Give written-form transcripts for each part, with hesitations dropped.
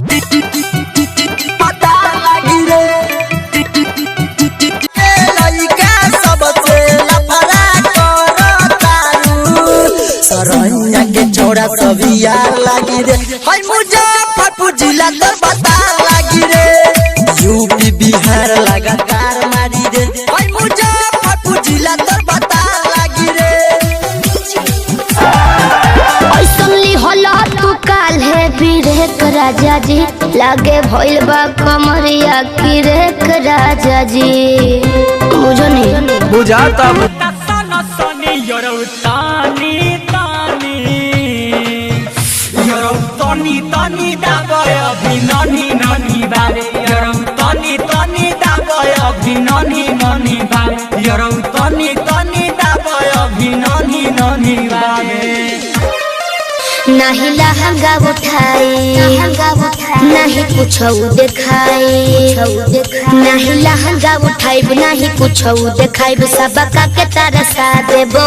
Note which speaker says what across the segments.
Speaker 1: पता लगी रे लइका सबसे लफड़ा करतारू सरैया के छोरा सब यार लगी रे हाय मुजफ्फरपुर जिला तर पता लगी रे यूपी बिहार लगातार मारी रे हाय मुजफ्फरपुर जिला तर पता लगी रे
Speaker 2: ऐसनली होला तू काल है बिरेक राजा जी लागे भइल बा कमरिया की रेक राजा जी बुझो नहीं
Speaker 3: बुझाता
Speaker 1: तनी दाबय अभी ननी ननी बारे यरौ तनी दाबय अभी ननी ननी बारे यरौ तनी दाबय अभी ननी ननी बारे
Speaker 2: नहीं लहंगा उठाई नहीं कुछ देखाई नहीं लहंगा उठाई नहीं कुछ देखाई सबका के तरसा देबो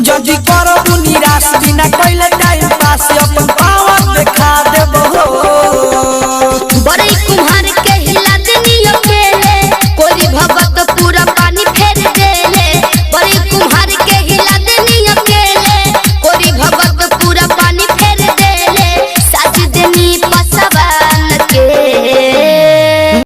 Speaker 1: जदी करो निराश बिना कइले टाइम पास अपन पावर दिखा देबो